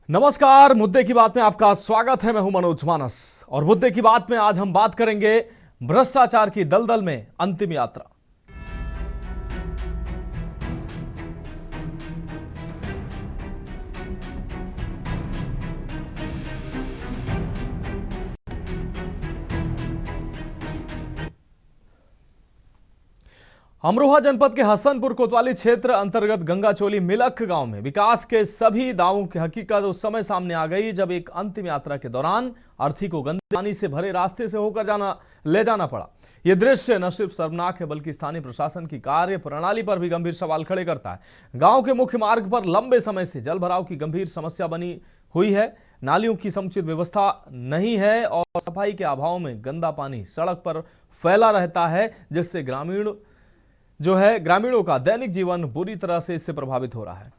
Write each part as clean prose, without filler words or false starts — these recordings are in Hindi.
नमस्कार, मुद्दे की बात में आपका स्वागत है। मैं हूं मनोज मानस और मुद्दे की बात में आज हम बात करेंगे भ्रष्टाचार की दलदल में अंतिम यात्रा। अमरोहा जनपद के हसनपुर कोतवाली क्षेत्र अंतर्गत गंगाचोली मिलख गांव में विकास के सभी दावों की हकीकत उस समय सामने आ गई जब एक अंतिम यात्रा के दौरान अर्थी को गंदे पानी से भरे रास्ते से होकर ले जाना पड़ा। यह दृश्य न सिर्फ शर्मनाक है बल्कि स्थानीय प्रशासन की कार्य प्रणाली पर भी गंभीर सवाल खड़े करता है। गांव के मुख्य मार्ग पर लंबे समय से जल भराव की गंभीर समस्या बनी हुई है। नालियों की समुचित व्यवस्था नहीं है और सफाई के अभाव में गंदा पानी सड़क पर फैला रहता है, जिससे ग्रामीणों का दैनिक जीवन बुरी तरह से इससे प्रभावित हो रहा है।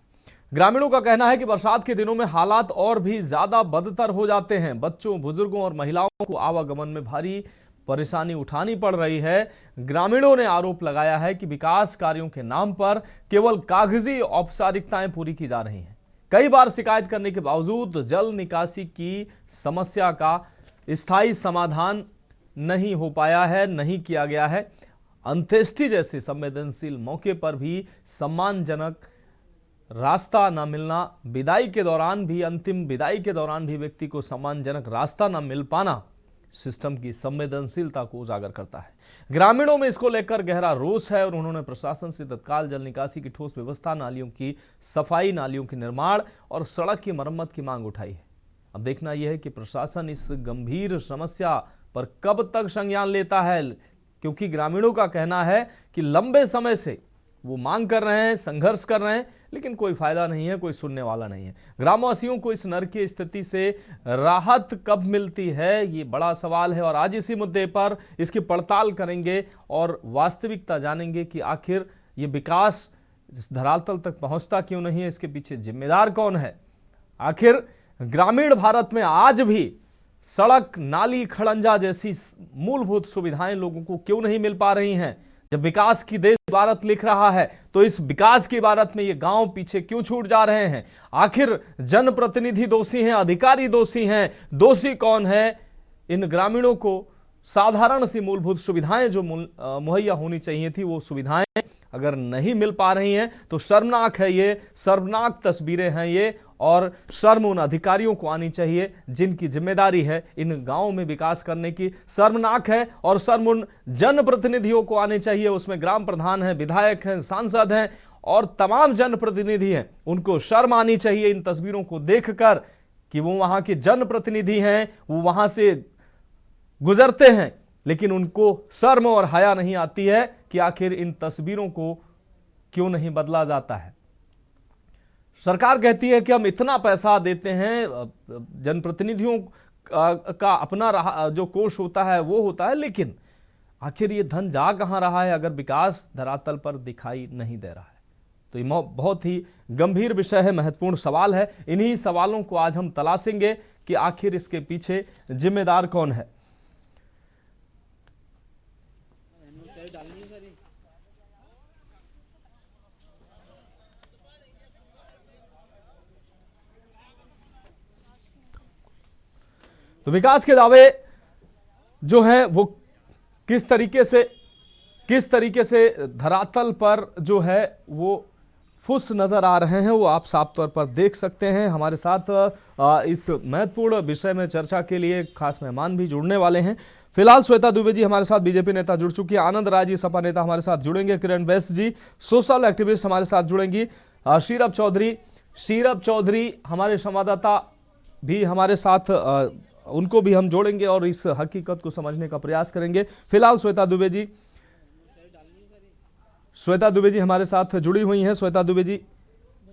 ग्रामीणों का कहना है कि बरसात के दिनों में हालात और भी ज्यादा बदतर हो जाते हैं। बच्चों, बुजुर्गों और महिलाओं को आवागमन में भारी परेशानी उठानी पड़ रही है। ग्रामीणों ने आरोप लगाया है कि विकास कार्यों के नाम पर केवल कागजी औपचारिकताएं पूरी की जा रही हैं। कई बार शिकायत करने के बावजूद जल निकासी की समस्या का स्थायी समाधान नहीं हो पाया है, नहीं किया गया है। अंत्येष्टि जैसे संवेदनशील मौके पर भी सम्मानजनक रास्ता न मिलना, अंतिम विदाई के दौरान भी व्यक्ति को सम्मानजनक रास्ता न मिल पाना सिस्टम की संवेदनशीलता को उजागर करता है। ग्रामीणों में इसको लेकर गहरा रोष है और उन्होंने प्रशासन से तत्काल जल निकासी की ठोस व्यवस्था, नालियों की सफाई, नालियों के निर्माण और सड़क की मरम्मत की मांग उठाई है। अब देखना यह है कि प्रशासन इस गंभीर समस्या पर कब तक संज्ञान लेता है, क्योंकि ग्रामीणों का कहना है कि लंबे समय से वो मांग कर रहे हैं, संघर्ष कर रहे हैं, लेकिन कोई फायदा नहीं है, कोई सुनने वाला नहीं है। ग्रामवासियों को इस नरकीय स्थिति से राहत कब मिलती है, ये बड़ा सवाल है और आज इसी मुद्दे पर इसकी पड़ताल करेंगे और वास्तविकता जानेंगे कि आखिर ये विकास इस धरातल तक पहुंचता क्यों नहीं है, इसके पीछे जिम्मेदार कौन है। आखिर ग्रामीण भारत में आज भी सड़क, नाली, खड़ंजा जैसी मूलभूत सुविधाएं लोगों को क्यों नहीं मिल पा रही हैं। जब विकास की देश इबारत लिख रहा है तो इस विकास की इबारत में ये गांव पीछे क्यों छूट जा रहे हैं। आखिर जनप्रतिनिधि दोषी हैं, अधिकारी दोषी हैं, दोषी कौन है। इन ग्रामीणों को साधारण सी मूलभूत सुविधाएं जो मुहैया होनी चाहिए थी, वो सुविधाएं अगर नहीं मिल पा रही हैं तो शर्मनाक है, ये शर्मनाक तस्वीरें हैं ये, और शर्म उन अधिकारियों को आनी चाहिए जिनकी जिम्मेदारी है इन गांवों में विकास करने की। शर्मनाक है और शर्म उन जनप्रतिनिधियों को आनी चाहिए, उसमें ग्राम प्रधान हैं, विधायक हैं, सांसद हैं और तमाम जनप्रतिनिधि हैं। उनको शर्म आनी चाहिए इन तस्वीरों को देखकर कि वो वहां के जनप्रतिनिधि हैं, वो वहां से गुजरते हैं, लेकिन उनको शर्म और हया नहीं आती है कि आखिर इन तस्वीरों को क्यों नहीं बदला जाता है। सरकार कहती है कि हम इतना पैसा देते हैं, जनप्रतिनिधियों का अपना जो कोष होता है वो होता है, लेकिन आखिर ये धन जा कहां रहा है अगर विकास धरातल पर दिखाई नहीं दे रहा है। तो ये बहुत ही गंभीर विषय है, महत्वपूर्ण सवाल है। इन्हीं सवालों को आज हम तलाशेंगे कि आखिर इसके पीछे जिम्मेदार कौन है। तो विकास के दावे जो हैं वो किस तरीके से धरातल पर जो है वो फुस नजर आ रहे हैं, वो आप साफ तौर पर देख सकते हैं। हमारे साथ इस महत्वपूर्ण विषय में चर्चा के लिए खास मेहमान भी जुड़ने वाले हैं। फिलहाल श्वेता दुबे जी हमारे साथ बीजेपी नेता जुड़ चुकी है, आनंद राय जी सपा नेता हमारे साथ जुड़ेंगे, किरण बैस जी सोशल एक्टिविस्ट हमारे साथ जुड़ेंगी, शीरब चौधरी हमारे संवाददाता भी हमारे साथ, उनको भी हम जोड़ेंगे और इस हकीकत को समझने का प्रयास करेंगे। फिलहाल श्वेता दुबे जी हमारे साथ जुड़ी हुई हैं। श्वेता दुबे जी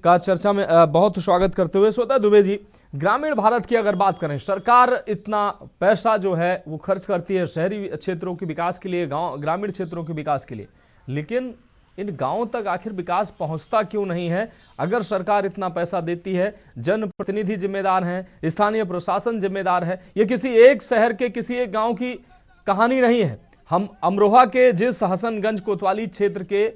का चर्चा में बहुत स्वागत करते हुए। श्वेता दुबे जी, ग्रामीण भारत की अगर बात करें, सरकार इतना पैसा जो है वो खर्च करती है शहरी क्षेत्रों के विकास के लिए, ग्रामीण क्षेत्रों के विकास के लिए, लेकिन इन गांवों तक आखिर विकास पहुंचता क्यों नहीं है। अगर सरकार इतना पैसा देती है, जनप्रतिनिधि जिम्मेदार हैं, स्थानीय प्रशासन जिम्मेदार है, ये किसी एक शहर के, किसी एक गांव की कहानी नहीं है। हम अमरोहा के जिस हसनगंज कोतवाली क्षेत्र के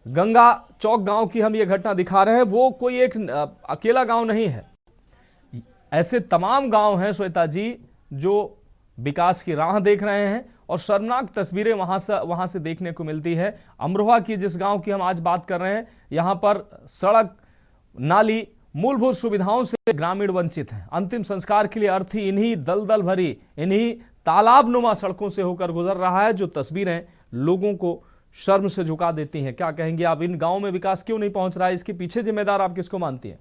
गंगा चौक गांव की हम ये घटना दिखा रहे हैं, वो कोई एक अकेला गांव नहीं है। ऐसे तमाम गांव हैं श्वेता जी जो विकास की राह देख रहे हैं और शर्मनाक तस्वीरें वहां से देखने को मिलती है। अमरोहा की जिस गांव की हम आज बात कर रहे हैं, यहां पर सड़क, नाली, मूलभूत सुविधाओं से ग्रामीण वंचित हैं। अंतिम संस्कार के लिए अर्थी इन्हीं दलदल भरी, इन्हीं तालाब नुमा सड़कों से होकर गुजर रहा है, जो तस्वीरें लोगों को शर्म से झुका देती हैं। क्या कहेंगे आप, इन गांवों में विकास क्यों नहीं पहुंच रहा है? इसके पीछे जिम्मेदार आप किसको मानती हैं?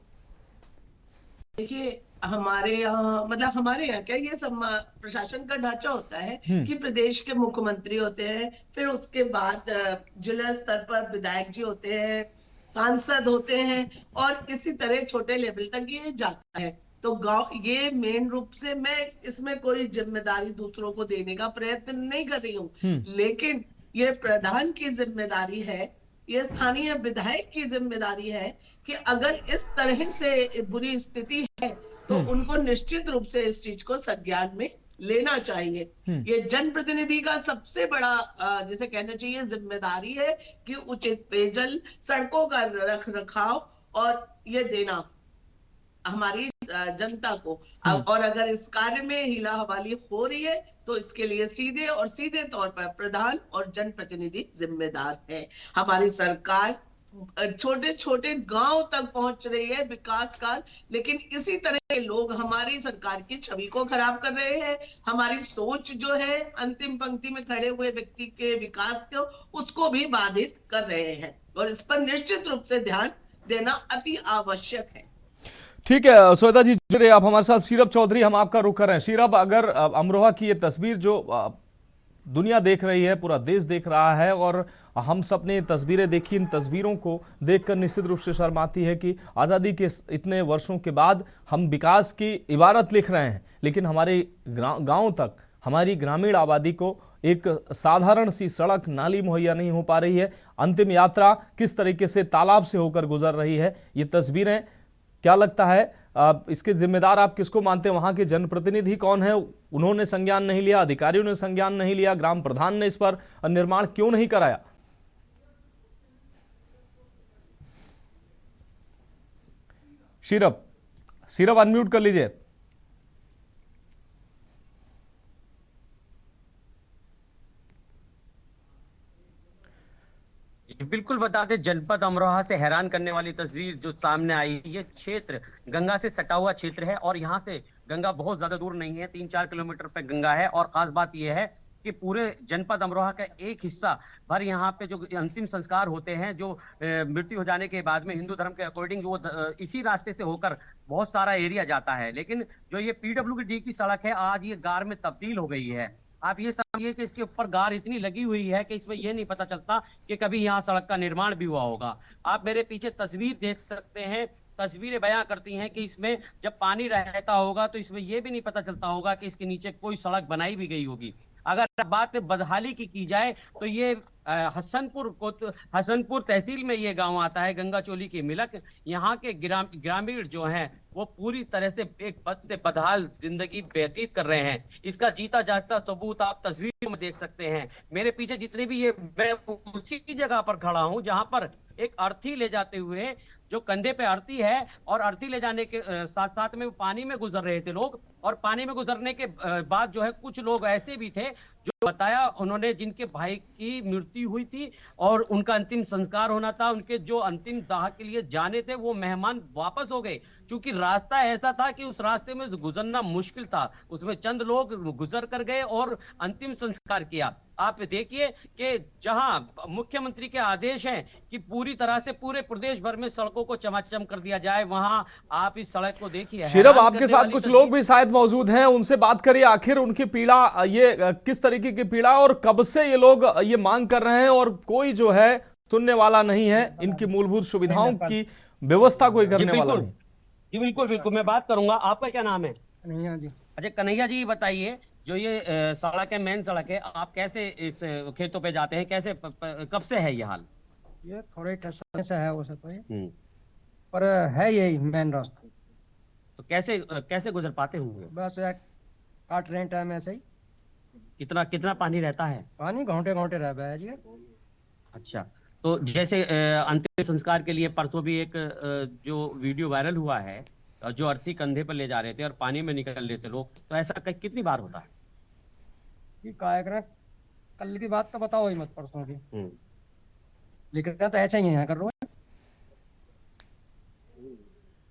देखिए, हमारे यहाँ मतलब हमारे यहाँ क्या ये सब प्रशासन का ढांचा होता है कि प्रदेश के मुख्यमंत्री होते हैं, फिर उसके बाद जिला स्तर पर विधायक जी होते हैं, सांसद होते हैं, और इसी तरह छोटे लेवल तक ये जाता है। तो गांव ये मेन रूप से, मैं इसमें कोई जिम्मेदारी दूसरों को देने का प्रयत्न नहीं कर रही हूँ, लेकिन ये प्रधान की जिम्मेदारी है, ये स्थानीय विधायक की जिम्मेदारी है कि अगर इस तरह से बुरी स्थिति है तो उनको निश्चित रूप से इस चीज को संज्ञान में लेना चाहिए। ये जनप्रतिनिधि का सबसे बड़ा जिसे कहना चाहिए जिम्मेदारी है कि उचित पेयजल, सड़कों का रख रखाव और ये देना हमारी जनता को। और अगर इस कार्य में हीला हवाली हो रही है तो इसके लिए सीधे तौर पर प्रधान और जनप्रतिनिधि जिम्मेदार है। हमारी सरकार छोटे छोटे गांव तक पहुंच रही है विकास का, लेकिन इसी तरह के लोग हमारी सरकार की छवि को खराब कर रहे हैं। हमारी सोच जो है अंतिम पंक्ति में खड़े हुए व्यक्ति के विकास को, उसको भी बाधित कर रहे हैं, और इस पर निश्चित रूप से ध्यान देना अति आवश्यक है। ठीक है श्वेता जी, जुड़े आप हमारे साथ। शीरब चौधरी, हम आपका रुख कर रहे हैं। शीरब, अगर अमरोहा की ये तस्वीर जो दुनिया देख रही है, पूरा देश देख रहा है, और हम सब ने तस्वीरें देखी, इन तस्वीरों को देखकर निश्चित रूप से शर्म आती है कि आज़ादी के इतने वर्षों के बाद हम विकास की इबारत लिख रहे हैं, लेकिन हमारे गाँव तक, हमारी ग्रामीण आबादी को एक साधारण सी सड़क, नाली मुहैया नहीं हो पा रही है। अंतिम यात्रा किस तरीके से तालाब से होकर गुजर रही है, ये तस्वीरें, क्या लगता है इसके जिम्मेदार आप किसको मानते हैं? वहां के जनप्रतिनिधि कौन है? उन्होंने संज्ञान नहीं लिया, अधिकारियों ने संज्ञान नहीं लिया, ग्राम प्रधान ने इस पर निर्माण क्यों नहीं कराया? शीरब अनम्यूट कर लीजिए। बिल्कुल बता दें, जनपद अमरोहा से हैरान करने वाली तस्वीर जो सामने आई। ये क्षेत्र गंगा से सटा हुआ क्षेत्र है और यहाँ से गंगा बहुत ज्यादा दूर नहीं है, 3-4 किलोमीटर पे गंगा है। और खास बात यह है कि पूरे जनपद अमरोहा का एक हिस्सा भर यहाँ पे जो अंतिम संस्कार होते हैं, जो मृत्यु हो जाने के बाद में हिंदू धर्म के अकॉर्डिंग वो इसी रास्ते से होकर बहुत सारा एरिया जाता है। लेकिन जो ये PWD की सड़क है, आज ये गार में तब्दील हो गई है। आप ये समझिए कि इसके ऊपर गार इतनी लगी हुई है कि इसमें यह नहीं पता चलता कि कभी यहाँ सड़क का निर्माण भी हुआ होगा। आप मेरे पीछे तस्वीर देख सकते हैं, तस्वीरें बयां करती हैं कि इसमें जब पानी रहता होगा तो इसमें यह भी नहीं पता चलता होगा कि इसके नीचे कोई सड़क बनाई भी गई होगी। अगर बात बदहाली की जाए तो ये हसनपुर तहसील में ये गांव आता है, गंगाचोली की मिलक। यहाँ के ग्रामीण जो हैं वो पूरी तरह से एक बद से बदहाल जिंदगी व्यतीत कर रहे हैं। इसका जीता जागता सबूत आप तस्वीर में देख सकते हैं। मेरे पीछे जितने भी ये, मैं उसी जगह पर खड़ा हूं जहां पर एक अर्थी ले जाते हुए, जो कंधे पे अर्थी है और अर्थी ले जाने के साथ साथ में पानी में गुजर रहे थे लोग। और पानी में गुजरने के बाद जो है कुछ लोग ऐसे भी थे जो बताया उन्होंने, जिनके भाई की मृत्यु हुई थी और उनका अंतिम संस्कार होना था, उनके जो अंतिम दाह के लिए जाने थे वो मेहमान वापस हो गए, क्योंकि रास्ता ऐसा था कि उस रास्ते में गुजरना मुश्किल था। उसमें चंद लोग गुजर कर गए और अंतिम संस्कार किया। आप देखिए कि जहां मुख्यमंत्री के आदेश हैं कि पूरी तरह से पूरे प्रदेश भर में सड़कों को चमाचम कर दिया जाए, वहां आप इस सड़क को देखिए। शीरब, आपके साथ कुछ लोग भी शायद मौजूद हैं, उनसे बात करिए। आखिर उनकी पीड़ा, ये किस तरीके की पीड़ा, और कब से ये लोग ये मांग कर रहे हैं और कोई जो है सुनने वाला नहीं है, इनकी मूलभूत सुविधाओं की व्यवस्था कोई करने वाला नहीं। जी बिल्कुल बिल्कुल, मैं बात करूंगा। आपका क्या नाम है? कन्हैया जी। अच्छा कन्हैया जी, बताइए, जो ये सड़क है, मेन सड़क है, आप कैसे इस खेतों पे जाते हैं, कैसे कब से है ये हाल? ये थोड़े समय से है वैसे तो, पर है यही मेन रास्ता। तो कैसे गुजर पाते होंगे? बस काट रहे टाइम ऐसे ही। कितना कितना पानी रहता है? पानी घोंटे घोंटे रह गया जी। अच्छा, तो जैसे अंतिम संस्कार के लिए परसों भी एक जो वीडियो वायरल हुआ है जो अर्थी कंधे पर ले जा रहे थे और पानी में निकल लेते लोग, तो ऐसा कितनी बार होता है? कि काय करे, कल की बात तो बताओ ही मत, परसों की। लेकिन तो ऐसा ही है, यहाँ कर रहा हूँ।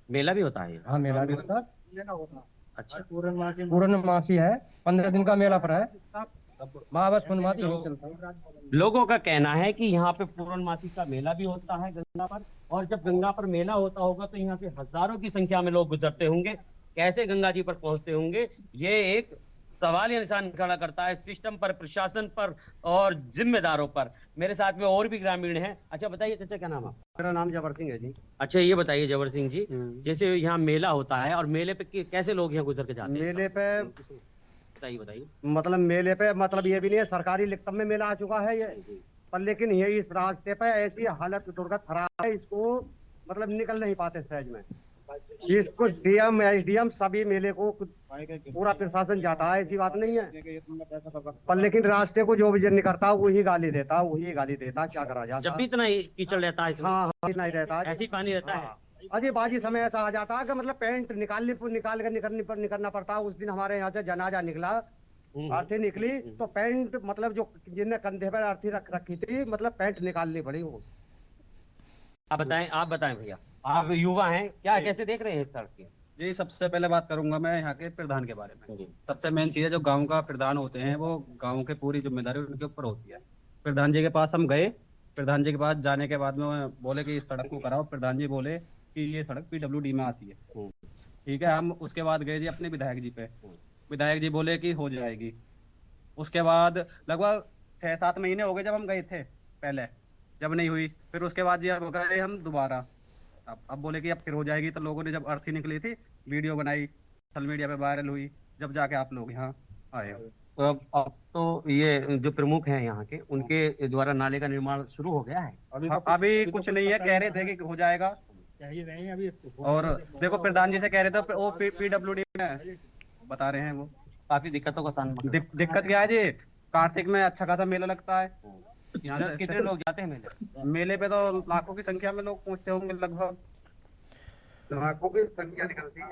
मेला भी होता है? हाँ, मेला भी होता है। अच्छा, पूर्णमासी है, 15 दिन का मेला पर है। बस पूर्णमासी यही चलता है। लोगों का कहना है कि यहाँ पे पूर्णमासी का मेला भी होता है गंगा पर, और जब गंगा पर मेला होता होगा तो यहाँ से हजारों की संख्या में लोग गुजरते होंगे। कैसे गंगा जी पर पहुंचते होंगे, ये एक सवाल या निशान खड़ा करता है सिस्टम पर, प्रशासन पर और जिम्मेदारों पर। मेरे साथ में और भी ग्रामीण हैं। अच्छा बताइए चाचा, क्या नाम है? मेरा नाम जबर सिंह है जी। अच्छा ये बताइए जबर सिंह जी, जैसे यहाँ मेला होता है और मेले पे कैसे लोग यहाँ गुजर के जाते हैं? मेले पे बताइए। मतलब मेले पे मतलब ये भी नहीं है, सरकारी लिखतम में मेला आ चुका है ये, पर लेकिन ये इस रास्ते पे ऐसी हालत दुर्गत खराब है, इसको मतलब निकल नहीं पाते सहज में। इसको डीएम एसडीएम सभी मेले को पूरा प्रशासन जाता है, ऐसी बात नहीं है, पर लेकिन रास्ते को जो विजन नहीं करता वही गाली देता, क्या करा जाता। जब भी इतना कीचड़ रहता है इसमें? हाँ, इतना ही रहता है, ऐसे ही पानी रहता है। अजय बाजी समय ऐसा आ जाता है कि मतलब पैंट निकाल कर निकलना पड़ता है। उस दिन हमारे यहाँ से जनाजा निकला, अर्थी निकली, तो पैंट मतलब जो जिनने कंधे पर अर्थी रखी थी, मतलब पैंट निकालनी पड़ी वो। आप बताएं भैया, आप युवा हैं, क्या कैसे देख रहे हैं इस सड़क की? जी, सबसे पहले बात करूंगा मैं यहाँ के प्रधान के बारे में। सबसे मेन चीज है, जो गांव का प्रधान होते हैं वो गांव के पूरी जिम्मेदारी उनके ऊपर होती है। प्रधान जी के पास हम गए, प्रधान जी के पास जाने के बाद में बोले कि इस सड़क को कराओ। प्रधान जी बोले कि ये सड़क पीडब्ल्यूडी में आती है। ठीक है, हम उसके बाद गए जी अपने विधायक जी पे, विधायक जी बोले कि हो जाएगी। उसके बाद लगभग 6-7 महीने हो गए जब हम गए थे पहले, जब नहीं हुई, फिर उसके बाद जी अब गए हम दोबारा, अब बोले कि अब फिर हो जाएगी। तो लोगों ने जब अर्थी निकली थी, वीडियो बनाई, सोशल मीडिया पे वायरल हुई, जब जाके आप लोग यहाँ आए हो। तो अब तो ये जो प्रमुख हैं यहाँ के, उनके द्वारा नाले का निर्माण शुरू हो गया है? अभी कुछ नहीं है, कह रहे थे कि हो जाएगा। और देखो प्रधान जी से कह रहे थे, वो पीडब्ल्यूडी में बता रहे हैं वो। काफी दिक्कतों का सामना। दिक्कत क्या है जी, कार्तिक में अच्छा खासा मेला लगता है। यहाँ से कितने लोग जाते हैं मेले पे? तो लाखों की संख्या में लोग पहुंचते होंगे, लगभग लाखों की संख्या निकलती है।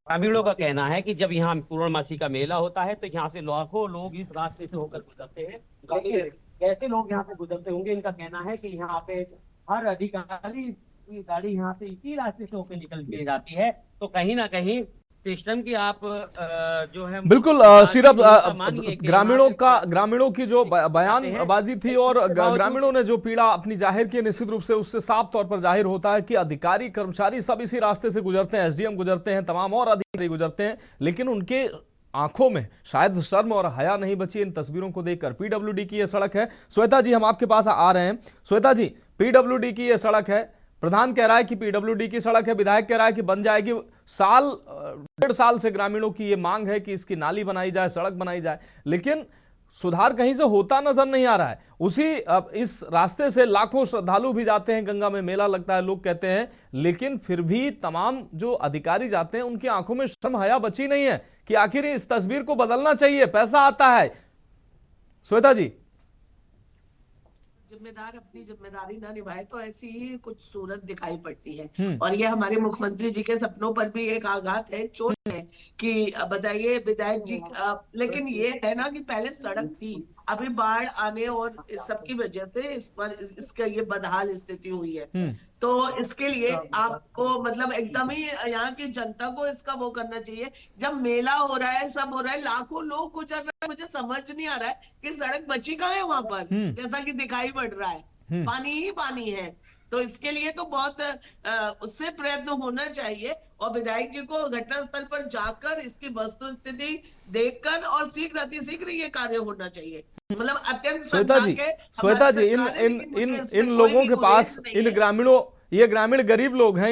ग्रामीणों का कहना है कि जब यहाँ पूर्णमासी का मेला होता है तो यहाँ से लाखों लोग इस रास्ते से होकर गुजरते हैं। कैसे लोग यहाँ से गुजरते होंगे, इनका कहना है कि यहाँ पे हर अधिकारी की गाड़ी यहाँ से इसी रास्ते से होकर निकल के जाती है। तो कहीं ना कहीं सिस्टम की आप जो है बिल्कुल सिर्फ ग्रामीणों की जो बयानबाजी थी और ग्रामीणों ने जो पीड़ा अपनी जाहिर की, निश्चित रूप से उससे साफ तौर पर जाहिर होता है कि अधिकारी कर्मचारी सब इसी रास्ते से गुजरते हैं, एसडीएम गुजरते हैं, तमाम और अधिकारी गुजरते हैं, लेकिन उनके आंखों में शायद शर्म और हया नहीं बची इन तस्वीरों को देखकर। पीडब्ल्यूडी की यह सड़क है। श्वेता जी, हम आपके पास आ रहे हैं। श्वेता जी, पीडब्ल्यूडी की यह सड़क है, प्रधान कह रहा है कि पीडब्ल्यूडी की सड़क है, विधायक कह रहा है कि बन जाएगी। 1.5 साल से ग्रामीणों की ये मांग है कि इसकी नाली बनाई जाए, सड़क बनाई जाए, लेकिन सुधार कहीं से होता नजर नहीं आ रहा है। इस रास्ते से लाखों श्रद्धालु भी जाते हैं, गंगा में मेला लगता है लोग कहते हैं, लेकिन फिर भी तमाम जो अधिकारी जाते हैं उनकी आंखों में शर्म हया बची नहीं है कि आखिर इस तस्वीर को बदलना चाहिए, पैसा आता है। श्वेता जी, जिम्मेदार अपनी जिम्मेदारी ना निभाए तो ऐसी ही कुछ सूरत दिखाई पड़ती है। और ये हमारे मुख्यमंत्री जी के सपनों पर भी एक आघात है, चोट है कि बताइए विधायक जी। लेकिन ये है ना कि पहले सड़क थी, अभी बाढ़ आने और इस सब की वजह से इस पर इसका ये बदहाल स्थिति हुई है। तो इसके लिए आपको मतलब एकदम ही यहाँ की जनता को इसका वो करना चाहिए। जब मेला हो रहा है, सब हो रहा है, लाखों लोग गुजर रहे हैं, मुझे समझ नहीं आ रहा है कि सड़क बची कहाँ है वहां पर, जैसा कि दिखाई पड़ रहा है पानी ही पानी है। तो इसके लिए तो बहुत उससे प्रयत्न होना चाहिए और विधायक जी को घटनास्थल पर जाकर इसकी वस्तु स्थिति देखकर और शीघ्र अतिशीघ्र ये कार्य होना चाहिए। मतलब अत्यंत श्वेता जी, इन लोगों के पास, इन ग्रामीणों, ये ग्रामीण गरीब लोग हैं,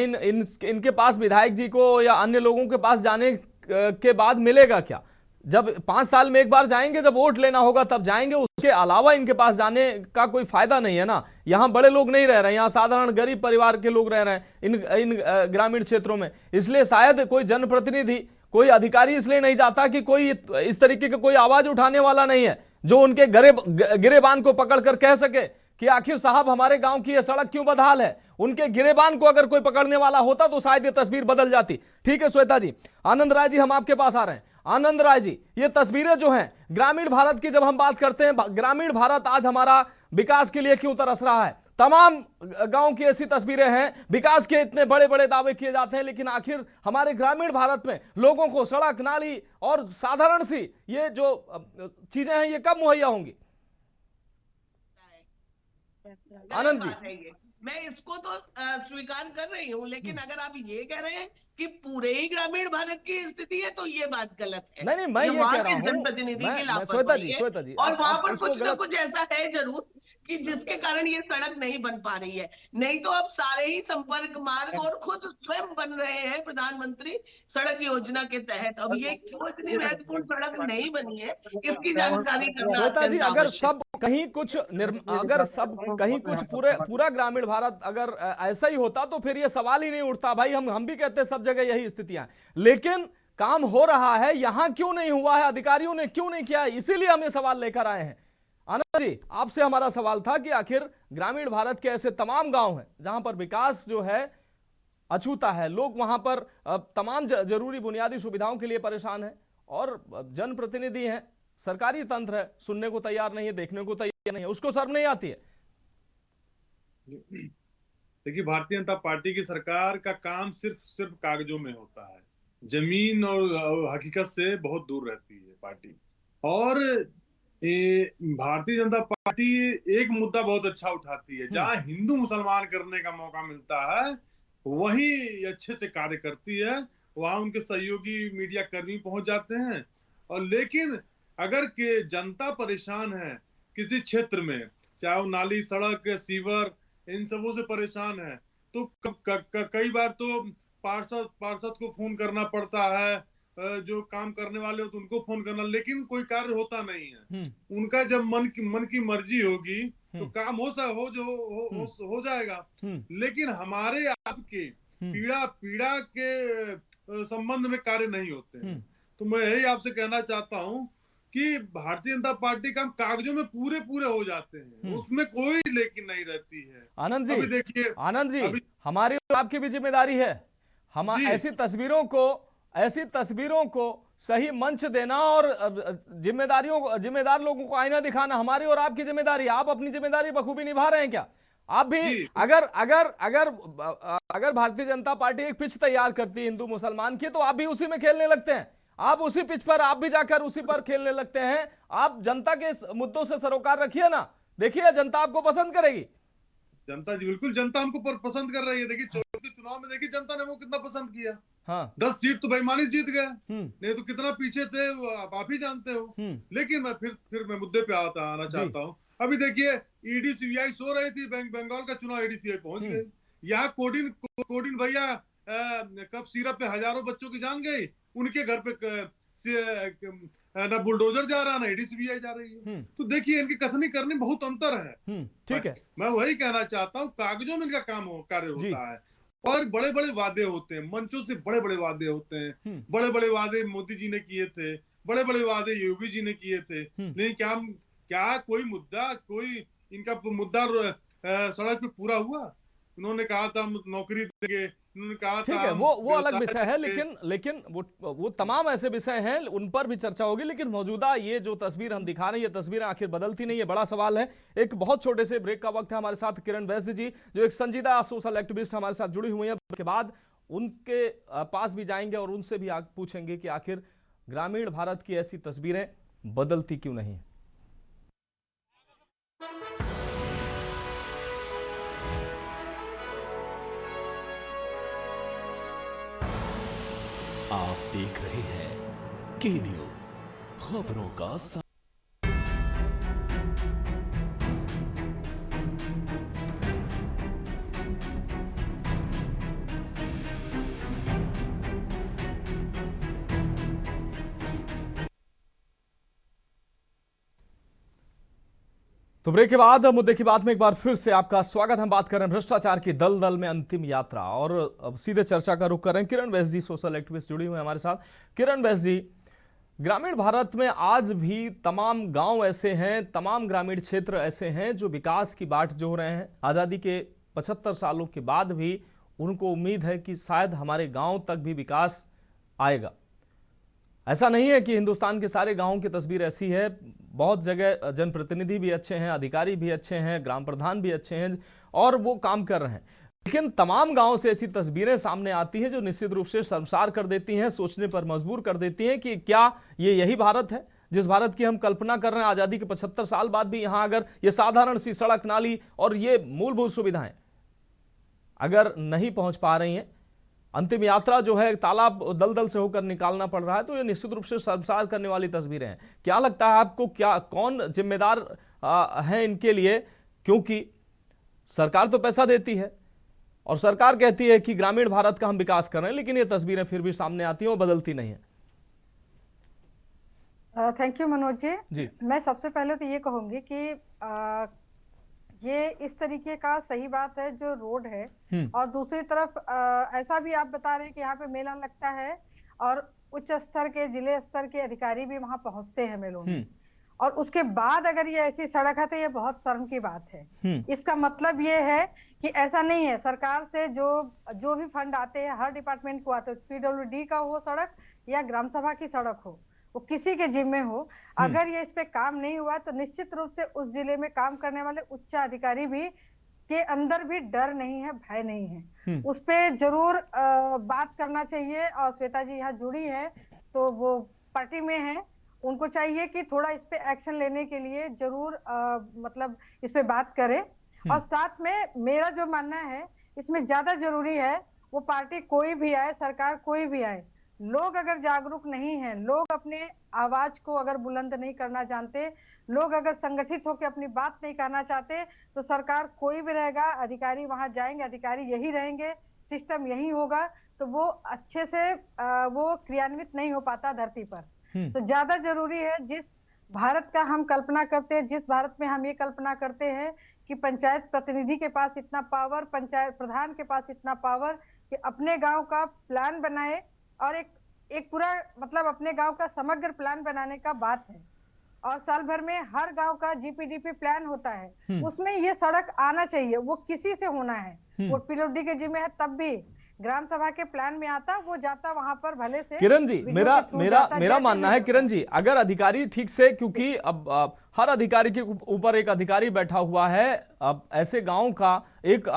इनके पास विधायक जी को या अन्य लोगों के पास जाने के बाद मिलेगा क्या? जब 5 साल में एक बार जाएंगे, जब वोट लेना होगा तब जाएंगे, उसके अलावा इनके पास जाने का कोई फायदा नहीं है ना। यहाँ बड़े लोग नहीं रह रहे हैं, यहाँ साधारण गरीब परिवार के लोग रह रहे हैं इन ग्रामीण क्षेत्रों में। इसलिए शायद कोई जनप्रतिनिधि, कोई अधिकारी इसलिए नहीं जाता कि कोई इस तरीके का कोई आवाज उठाने वाला नहीं है जो उनके गिरेबान को पकड़ कर कह सके कि आखिर साहब हमारे गांव की यह सड़क क्यों बदहाल है। उनके गिरेबान को अगर कोई पकड़ने वाला होता तो शायद ये तस्वीर बदल जाती। ठीक है श्वेता जी, आनंद राय जी हम आपके पास आ रहे हैं। आनंद राय जी, ये तस्वीरें जो हैं ग्रामीण भारत की, जब हम बात करते हैं ग्रामीण भारत आज हमारा विकास के लिए क्यों तरस रहा है, तमाम गांव की ऐसी तस्वीरें हैं, विकास के इतने बड़े बड़े दावे किए जाते हैं, लेकिन आखिर हमारे ग्रामीण भारत में लोगों को सड़क, नाली और साधारण सी ये जो चीजें हैं ये कब मुहैया होंगी? आनंद जी, बात है ये, मैं इसको तो स्वीकार कर रही हूँ, लेकिन अगर आप ये कह रहे हैं कि पूरे ही ग्रामीण भारत की स्थिति है तो ये बात गलत है। नहीं मैं ये कह रहा हूँ, जनप्रतिनिधि की श्वेता लापरवाही है। जी और आप वहां पर इसको कुछ ना गलत, कुछ ऐसा है जरूर कि जिसके कारण ये सड़क नहीं बन पा रही है। नहीं तो अब सारे ही संपर्क मार्ग और खुद स्वयं बन रहे हैं प्रधानमंत्री सड़क योजना के तहत। अब ये क्यों इतनी महत्वपूर्ण सड़क नहीं बनी है, इसकी जानकारी करना श्वेता जी, अत्यंत अगर आवश्यक सब कहीं कुछ अगर सब कहीं कुछ पूरा ग्रामीण भारत अगर ऐसा ही होता तो फिर ये सवाल ही नहीं उठता। भाई हम भी कहते हैं सब जगह यही स्थितियां हैं, लेकिन काम हो रहा है, यहां क्यों नहीं हुआ है, अधिकारियों ने क्यों नहीं किया है, इसीलिए हम ये सवाल लेकर आए हैं। आनंद जी, आपसे हमारा सवाल था कि आखिर ग्रामीण भारत के ऐसे तमाम गांव हैं जहां पर विकास जो है अछूता है, लोग वहां पर तमाम जरूरी बुनियादी सुविधाओं के लिए परेशान हैं, और जनप्रतिनिधि हैं, सरकारी तंत्र है, सुनने को तैयार नहीं है, देखने को तैयार नहीं है, उसको शर्म नहीं आती है। देखिए, भारतीय जनता पार्टी की सरकार का काम सिर्फ कागजों में होता है, जमीन और हकीकत से बहुत दूर रहती है पार्टी। और भारतीय जनता पार्टी एक मुद्दा बहुत अच्छा उठाती है, जहां हिंदू मुसलमान करने का मौका मिलता है वही अच्छे से कार्य करती है, वहां उनके सहयोगी मीडिया कर्मी पहुंच जाते हैं। और लेकिन अगर के जनता परेशान है किसी क्षेत्र में, चाहे वो नाली, सड़क, सीवर, इन सबों से परेशान है, तो कई बार तो पार्षद को फोन करना पड़ता है, जो काम करने वाले हो तो उनको फोन करना, लेकिन कोई कार्य होता नहीं है। उनका जब मन की मर्जी होगी तो काम हो जाएगा। लेकिन हमारे आपके पीड़ा के संबंध में कार्य नहीं होते हैं। तो मैं यही आपसे कहना चाहता हूँ कि भारतीय जनता पार्टी का कागजों में पूरे हो जाते हैं, उसमें कोई लेकिन नहीं रहती है। आनंद जी, अभी देखिए, आनंद जी, हमारी और आपकी भी जिम्मेदारी है, हम ऐसी तस्वीरों को सही मंच देना और जिम्मेदार लोगों को आईना दिखाना हमारी और आपकी जिम्मेदारी है। आप अपनी जिम्मेदारी बखूबी निभा रहे हैं क्या? आप भी अगर भारतीय जनता पार्टी एक पिच तैयार करती है हिंदू मुसलमान की, तो आप भी उसी में खेलने लगते हैं, आप उसी पिच पर आप भी जाकर उसी पर खेलने लगते हैं। आप जनता के मुद्दों से सरोकार रखिए ना, देखिए जनता आपको पसंद करेगी। जनता जी, बिल्कुल जनता हमको पसंद कर रही है। देखिए 24 के चुनाव में देखिए जनता ने वो कितना पसंद किया। हाँ, 10 सीट तो बेईमानी जीत गए, नहीं तो कितना पीछे थे आप ही जानते हो। लेकिन मैं फिर मैं मुद्दे पे आना चाहता हूँ। अभी देखिए ईडी सीबीआई सो रही थी, बंगाल का चुनाव ईडी सीबीआई पहुंच गए। यहाँ कोडिन भैया कब सिरप पे हजारों बच्चों की जान गई, उनके घर पे ना बुलडोजर जा रहा, ना ईडी सीबीआई जा रही है। तो देखिए इनकी कथनी करने बहुत अंतर है। ठीक है, मैं वही कहना चाहता हूँ, कागजों में इनका कार्य होता है और बड़े बड़े वादे होते हैं, मंचों से बड़े बड़े वादे होते हैं। बड़े बड़े वादे मोदी जी ने किए थे, बड़े बड़े वादे योगी जी ने किए थे, लेकिन क्या कोई इनका मुद्दा सड़क पे पूरा हुआ? उन्होंने कहा था हम नौकरी देंगे, उन्होंने कहा ठीक है, वो अलग विषय है, लेकिन वो तमाम ऐसे विषय हैं, उन पर भी चर्चा होगी। लेकिन मौजूदा ये जो तस्वीर हम दिखा रहे हैं, ये तस्वीरें आखिर बदलती नहीं है, बड़ा सवाल है। एक बहुत छोटे से ब्रेक का वक्त है। हमारे साथ किरण वैश्य जी, जो एक संजीदा सोशल एक्टिविस्ट हमारे साथ जुड़ी हुई है, के बाद उनके पास भी जाएंगे और उनसे भी पूछेंगे कि आखिर ग्रामीण भारत की ऐसी तस्वीरें बदलती क्यों नहीं। आप देख रहे हैं के न्यूज, खबरों का तो ब्रेक के बाद मुद्दे की बात में एक बार फिर से आपका स्वागत। हम बात कर रहे हैं भ्रष्टाचार की दलदल में अंतिम यात्रा, और अब सीधे चर्चा का रुख कर रहे हैं। किरण वैश्य जी, सोशल एक्टिविस्ट जुड़ी हुई है हमारे साथ। किरण वैश्य जी, ग्रामीण भारत में आज भी तमाम गांव ऐसे हैं, तमाम ग्रामीण क्षेत्र ऐसे हैं जो विकास की बाट जोह रहे हैं। आज़ादी के 75 सालों के बाद भी उनको उम्मीद है कि शायद हमारे गांव तक भी विकास आएगा। ऐसा नहीं है कि हिंदुस्तान के सारे गांवों की तस्वीर ऐसी है। बहुत जगह जनप्रतिनिधि भी अच्छे हैं, अधिकारी भी अच्छे हैं, ग्राम प्रधान भी अच्छे हैं और वो काम कर रहे हैं। लेकिन तमाम गांवों से ऐसी तस्वीरें सामने आती हैं जो निश्चित रूप से शर्मसार कर देती हैं, सोचने पर मजबूर कर देती हैं कि क्या ये यही भारत है जिस भारत की हम कल्पना कर रहे हैं। आज़ादी के 75 साल बाद भी यहाँ अगर ये साधारण सी सड़क, नाली और ये मूलभूत सुविधाएं अगर नहीं पहुंच पा रही हैं, अंतिम यात्रा जो है तालाब दलदल से होकर निकालना पड़ रहा है, तो ये निश्चित रूप से शर्मसार करने वाली तस्वीरें हैं। क्या लगता है आपको, क्या कौन जिम्मेदार है इनके लिए? क्योंकि सरकार तो पैसा देती है और सरकार कहती है कि ग्रामीण भारत का हम विकास कर रहे हैं, लेकिन ये तस्वीरें फिर भी सामने आती हैं और बदलती नहीं है। Thank you Manoj ji. मैं सबसे पहले तो ये कहूंगी कि ये इस तरीके का सही बात है जो रोड है, और दूसरी तरफ ऐसा भी आप बता रहे हैं कि यहाँ पे मेला लगता है और उच्च स्तर के, जिले स्तर के अधिकारी भी वहां पहुंचते हैं मेलों में, और उसके बाद अगर ये ऐसी सड़क है तो ये बहुत शर्म की बात है। इसका मतलब ये है कि ऐसा नहीं है, सरकार से जो भी फंड आते हैं हर डिपार्टमेंट को आते हैं, पीडब्ल्यूडी का हो सड़क या ग्राम सभा की सड़क हो, वो किसी के जिम्मे हो, अगर ये इस पे काम नहीं हुआ तो निश्चित रूप से उस जिले में काम करने वाले उच्च अधिकारी भी के अंदर भी डर नहीं है, भय नहीं है। उस पे जरूर बात करना चाहिए। और श्वेता जी यहाँ जुड़ी है तो वो पार्टी में है, उनको चाहिए कि थोड़ा इस पे एक्शन लेने के लिए जरूर मतलब इस पे बात करें। और साथ में मेरा जो मानना है इसमें ज्यादा जरूरी है, वो पार्टी कोई भी आए, सरकार कोई भी आए, लोग अगर जागरूक नहीं हैं, लोग अपने आवाज को अगर बुलंद नहीं करना जानते, लोग अगर संगठित होकर अपनी बात नहीं कहना चाहते, तो सरकार कोई भी रहेगा, अधिकारी वहां जाएंगे, अधिकारी यही रहेंगे, सिस्टम यही होगा, तो वो अच्छे से वो क्रियान्वित नहीं हो पाता धरती पर। तो ज्यादा जरूरी है, जिस भारत का हम कल्पना करते हैं, जिस भारत में हम ये कल्पना करते हैं कि पंचायत प्रतिनिधि के पास इतना पावर, पंचायत प्रधान के पास इतना पावर कि अपने गांव का प्लान बनाए, और एक पूरा मतलब अपने गांव का समग्र प्लान बनाने का बात है। और साल भर में हर गांव का जीपीडीपी प्लान होता है, उसमें ये सड़क आना चाहिए, वो किसी से होना है, वो पीडब्ल्यूडी के जिम्मे है, तब भी ग्राम सभा के प्लान में आता, वो जाता वहां पर भले से। किरण जी, मेरा मानना है, किरण जी, अगर अधिकारी ठीक से, क्योंकि अब हर अधिकारी के ऊपर एक अधिकारी बैठा हुआ है, अब ऐसे गांव का एक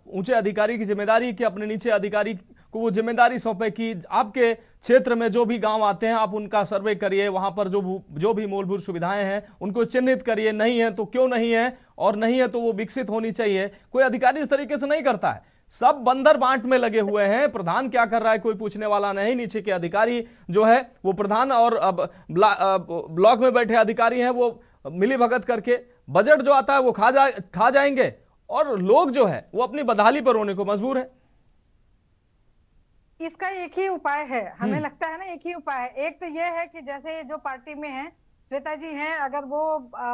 ऊंचे अधिकारी की जिम्मेदारी कि अपने नीचे अधिकारी को वो जिम्मेदारी सौंपे कि आपके क्षेत्र में जो भी गांव आते हैं आप उनका सर्वे करिए, वहां पर जो भी मूलभूत सुविधाएं हैं उनको चिन्हित करिए, नहीं है तो क्यों नहीं है, और नहीं है तो वो विकसित होनी चाहिए। कोई अधिकारी इस तरीके से नहीं करता है, सब बंदर बांट में लगे हुए हैं। प्रधान क्या कर रहा है कोई पूछने वाला नहीं, नीचे के अधिकारी जो है वो प्रधान और ब्लॉक में बैठे अधिकारी हैं वो मिली भगत करके बजट जो आता है वो खा जाएंगे, और लोग जो है वो अपनी बदहाली पर रोने को मजबूर है। इसका एक ही उपाय है, हमें लगता है ना, एक ही उपाय है। एक तो ये है कि जैसे जो पार्टी में है श्वेता जी हैं, अगर वो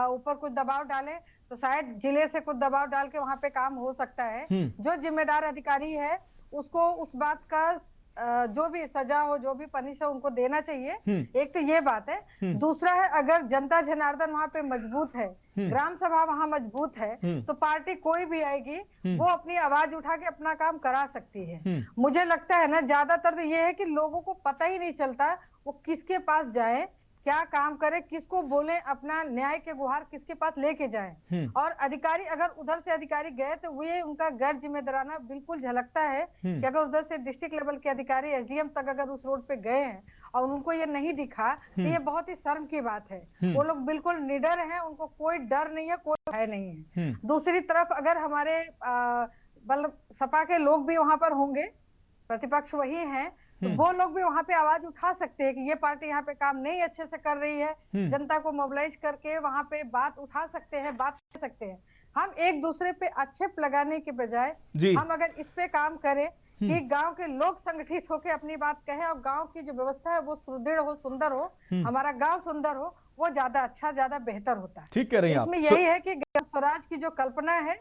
ऊपर कुछ दबाव डाले तो शायद जिले से कुछ दबाव डाल के वहां पे काम हो सकता है। जो जिम्मेदार अधिकारी है उसको उस बात का जो भी सजा हो, जो भी पनिश हो, उनको देना चाहिए। एक तो ये बात है। दूसरा है, अगर जनता जनार्दन वहां पे मजबूत है, ग्राम सभा वहां मजबूत है, तो पार्टी कोई भी आएगी वो अपनी आवाज उठा के अपना काम करा सकती है। मुझे लगता है ना, ज्यादातर तो ये है कि लोगों को पता ही नहीं चलता वो किसके पास जाए, क्या काम करे, किसको बोले, अपना न्याय के गुहार किसके पास लेके जाए। और अधिकारी अगर उधर से अधिकारी गए तो वो उनका गैर जिम्मेदाराना बिल्कुल झलकता है कि अगर उधर से डिस्ट्रिक्ट लेवल के अधिकारी एसडीएम तक अगर उस रोड पे गए हैं और उनको ये नहीं दिखा तो ये बहुत ही शर्म की बात है। वो लोग बिल्कुल निडर हैं, उनको कोई डर नहीं है, कोई भय नहीं है। दूसरी तरफ अगर हमारे सपा के लोग भी वहां पर होंगे, प्रतिपक्ष वही है, तो वो लोग भी वहां पे आवाज उठा सकते हैं कि ये पार्टी यहाँ पे काम नहीं अच्छे से कर रही है, जनता को मोबिलाइज करके वहां पे बात उठा सकते हैं, बात कर सकते हैं। हम एक दूसरे पे आक्षेप लगाने के बजाय हम अगर इस पे काम करें कि गांव के लोग संगठित होकर अपनी बात कहें और गांव की जो व्यवस्था है वो सुदृढ़ हो, सुंदर हो, हमारा गांव सुंदर हो, वो ज्यादा अच्छा, ज्यादा बेहतर होता है। ठीक कह रही हैं आप। इसमें यही है कि ग्राम स्वराज की जो कल्पना है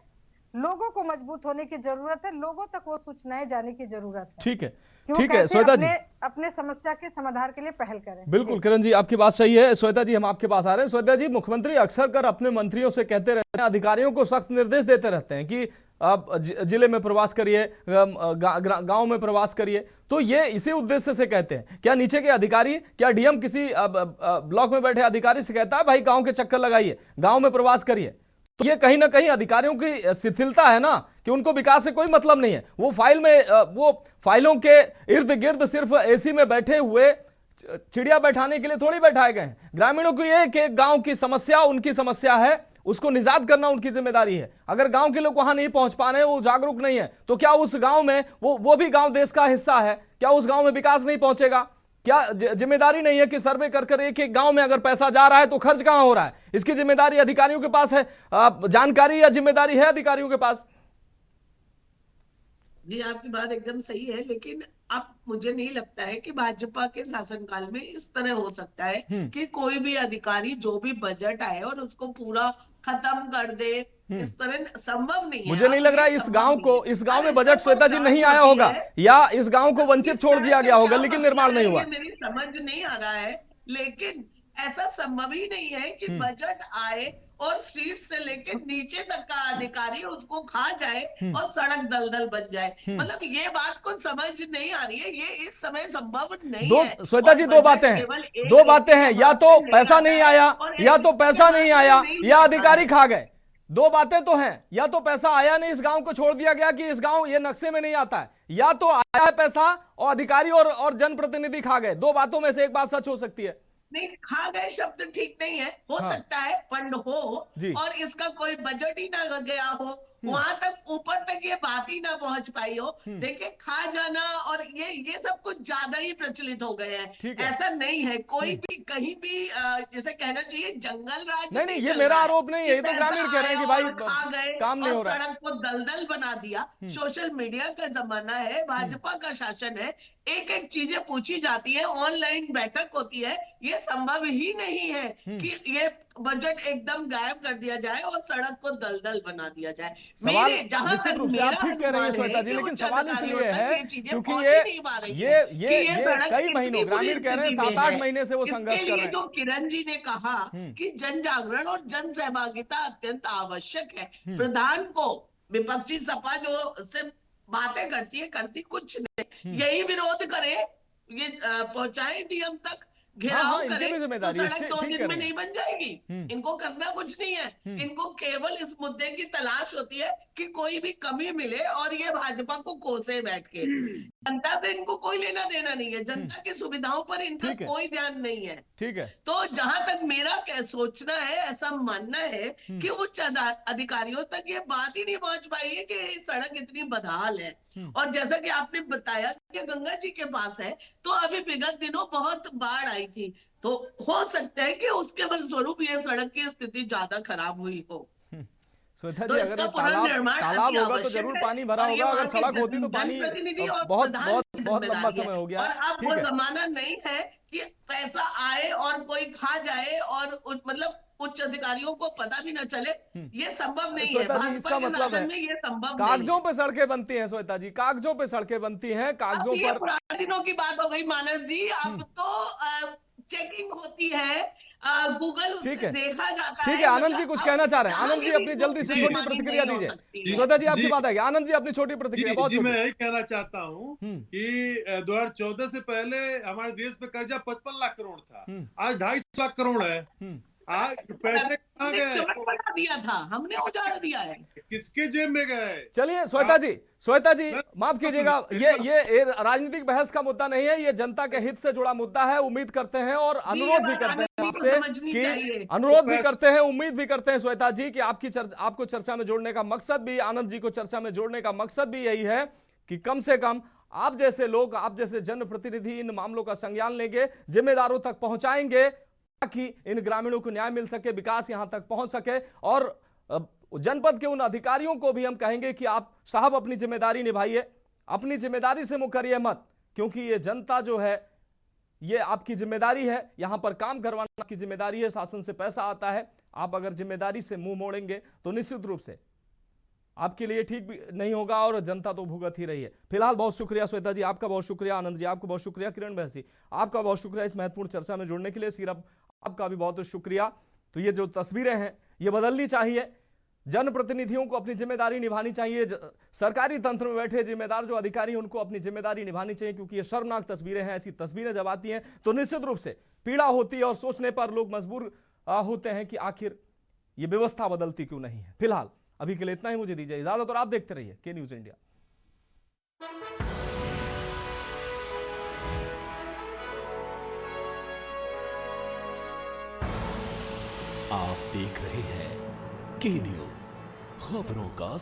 लोगों को मजबूत होने की जरूरत है, लोगों तक वो सूचनाएं जाने की जरूरत है। ठीक है, कि वो ठीक है कैसे श्वेता जी, अपने समस्या के समाधान के लिए पहल करें। बिल्कुल किरण जी आपकी बात सही है। श्वेता जी हम आपके पास आ रहे हैं। श्वेता जी, मुख्यमंत्री अक्सर कर अपने मंत्रियों से कहते रहते हैं, अधिकारियों को सख्त निर्देश देते रहते हैं कि आप जिले में प्रवास करिए, गांव में प्रवास करिए, तो ये इसी उद्देश्य से कहते हैं। क्या नीचे के अधिकारी, क्या डीएम किसी ब्लॉक में बैठे अधिकारी से कहता है भाई गांव के चक्कर लगाइए, गांव में प्रवास करिए? तो ये कहीं ना कहीं अधिकारियों की शिथिलता है ना, कि उनको विकास से कोई मतलब नहीं है। वो वो फाइलों के इर्द गिर्द सिर्फ एसी में बैठे हुए चिड़िया बैठाने के लिए थोड़ी बैठाए गए हैं। ग्रामीणों की एक एक गांव की समस्या उनकी समस्या है, उसको निजात करना उनकी जिम्मेदारी है। अगर गांव के लोग वहां नहीं पहुंच पा रहे हैं, वो जागरूक नहीं है, तो क्या उस गांव में वो भी गांव देश का हिस्सा है? क्या उस गांव में विकास नहीं पहुंचेगा? क्या जिम्मेदारी नहीं है कि सर्वे कर कर एक एक गांव में अगर पैसा जा रहा है तो खर्च कहां हो रहा है? इसकी जिम्मेदारी अधिकारियों के पास है, जानकारी या जिम्मेदारी है अधिकारियों के पास? जी आपकी बात एकदम सही है, लेकिन अब मुझे नहीं लगता है कि भाजपा के शासनकाल में इस तरह हो सकता है कि कोई भी अधिकारी जो भी बजट आए और उसको पूरा खत्म कर दे। इस तरह संभव नहीं है। मुझे नहीं लग रहा इस गांव में बजट श्वेता जी नहीं आया होगा, या इस गांव को वंचित छोड़ दिया गया होगा, लेकिन निर्माण नहीं हुआ। मेरी समझ नहीं आ रहा है, लेकिन ऐसा संभव ही नहीं है कि बजट आए और सीट से लेके नीचे तक का अधिकारी उसको खा जाए और सड़क दलदल बन जाए। मतलब ये बात को समझ नहीं आ रही है, ये इस समय संभव नहीं है। श्वेता जी दो बातें हैं, या तो पैसा नहीं आया, या तो पैसा नहीं आया, या अधिकारी खा गए। दो बातें तो हैं, या तो पैसा आया नहीं, इस गांव को छोड़ दिया गया कि इस गांव ये नक्शे में नहीं आता है, या तो आया है पैसा और अधिकारी और जनप्रतिनिधि खा गए। दो बातों में से एक बात सच हो सकती है। नहीं, खा गए शब्द ठीक नहीं है, हो सकता है फंड हो और इसका कोई बजट ही ना गया हो, वहां तक ऊपर तक ये बात ही ना पहुंच पाई हो। देखिए, खा जाना और ये सब कुछ ज्यादा ही प्रचलित हो गए हैं। ऐसा नहीं है, कोई भी कहीं भी जैसे कहना चाहिए जंगल राज नहीं, ये मेरा आरोप नहीं है, ये तो ग्रामीण कह रहे हैं कि भाई खा गए काम नहीं हो रहा, सड़क को दलदल बना दिया। सोशल मीडिया का जमाना है, भाजपा का शासन है, एक एक चीजें पूछी जाती है, ऑनलाइन बैठक होती है। ये संभव ही नहीं है कि ये बजट एकदम गायब कर दिया जाए और सड़क को दलदल बना दिया जाए। सवाल जहां तक मेरा ठीक कह रही है श्वेता जी, लेकिन सवाल इसलिए है क्योंकि ये कई महीनों ग्रामीण कह रहे हैं, 7-8 महीने से वो संघर्ष कर रहे हैं। जो किरण जी ने कहा कि जन जागरण और जन सहभागिता अत्यंत आवश्यक है। प्रधान को विपक्षी सपा जो सिर्फ बातें करती कुछ नहीं, यही विरोध करे, ये पहुंचाए डीएम तक, घेराव करे, तो सड़क 2 दिन में नहीं बन जाएगी। इनको करना कुछ नहीं है, इनको केवल इस मुद्दे की तलाश होती है कि कोई भी कमी मिले और ये भाजपा को कोसे बैठ के। जनता से इनको कोई लेना देना नहीं है, जनता की सुविधाओं पर इनका कोई ध्यान नहीं है। ठीक है, तो जहां तक मेरा क्या सोचना है, ऐसा मानना है कि उच्च अधिकारियों तक ये बात ही नहीं पहुंच पाई है कि सड़क इतनी बदहाल है। और जैसा कि आपने बताया कि गंगा जी के पास है, तो अभी विगत दिनों बहुत बाढ़ आई थी, तो हो सकता है कि उसके फलस्वरूप ये सड़क की स्थिति ज्यादा खराब हुई हो। श्वेता जी, अगर तालाब होगा तो जरूर पानी भरा होगा, अगर सड़क होती तो पानी बहुत लंबा समय हो गया। और अब वो जमाना नहीं है कि पैसा आए और कोई खा जाए और मतलब उच्च अधिकारियों को पता भी ना चले, ये संभव नहीं है। इसका मतलब है ये संभव कागजों पे सड़कें बनती हैं श्वेता जी, कागजों पे सड़कें बनती हैं, कागजों पर। पुराने दिनों की बात हो गई मानस जी, अब तो चेकिंग होती है, गूगल देखा जाता है। ठीक है, आनंद जी कुछ कहना चाह रहे हैं। आनंद जी अपनी जल्दी से छोटी प्रतिक्रिया दीजिए। श्वेता जी आपकी बात है, आनंद जी अपनी छोटी प्रतिक्रिया। जी, मैं यही कहना चाहता हूँ कि 2014 से पहले हमारे देश पे कर्जा 55 लाख करोड़ था, आज 250 लाख करोड़ है। आज पैसे कहाँ गए? बना दिया था हमने, उजाड़ दिया है, किसके जेब में गए? चलिए श्वेता जी माफ कीजिएगा, ये राजनीतिक बहस का मुद्दा नहीं है, ये जनता के हित से जुड़ा मुद्दा है। उम्मीद करते हैं और अनुरोध भी करते हैं आपसे कि उम्मीद भी करते हैं श्वेता जी कि आपको चर्चा में जोड़ने का मकसद भी, आनंद जी को चर्चा में जोड़ने का मकसद भी यही है कि कम से कम आप जैसे लोग, आप जैसे जनप्रतिनिधि इन मामलों का संज्ञान लेंगे, जिम्मेदारों तक पहुंचाएंगे ताकि इन ग्रामीणों को न्याय मिल सके, विकास यहां तक पहुंच सके। और जनपद के उन अधिकारियों को भी हम कहेंगे कि आप साहब अपनी जिम्मेदारी निभाइए, अपनी जिम्मेदारी से मुँह करिए मत, क्योंकि ये जनता जो है ये आपकी जिम्मेदारी है, यहां पर काम करवाना आपकी जिम्मेदारी है, शासन से पैसा आता है। आप अगर जिम्मेदारी से मुंह मोड़ेंगे तो निश्चित रूप से आपके लिए ठीक भी नहीं होगा और जनता तो भुगत ही रही है। फिलहाल बहुत शुक्रिया श्वेता जी, आपका बहुत शुक्रिया, आनंद जी आपको बहुत शुक्रिया, किरण बहसी आपका बहुत शुक्रिया इस महत्वपूर्ण चर्चा में जुड़ने के लिए। सिर्फ आपका भी बहुत शुक्रिया। तो ये जो तस्वीरें हैं ये बदलनी चाहिए, जनप्रतिनिधियों को अपनी जिम्मेदारी निभानी चाहिए, सरकारी तंत्र में बैठे जिम्मेदार जो अधिकारी हैं उनको अपनी जिम्मेदारी निभानी चाहिए, क्योंकि ये शर्मनाक तस्वीरें हैं। ऐसी तस्वीरें जब आती हैं तो निश्चित रूप से पीड़ा होती है और सोचने पर लोग मजबूर होते हैं कि आखिर ये व्यवस्था बदलती क्यों नहीं है। फिलहाल अभी के लिए इतना ही, मुझे दीजिए इजाजत और आप देखते रहिए के न्यूज इंडिया। आप देख रहे हैं के न्यूज, खबरों का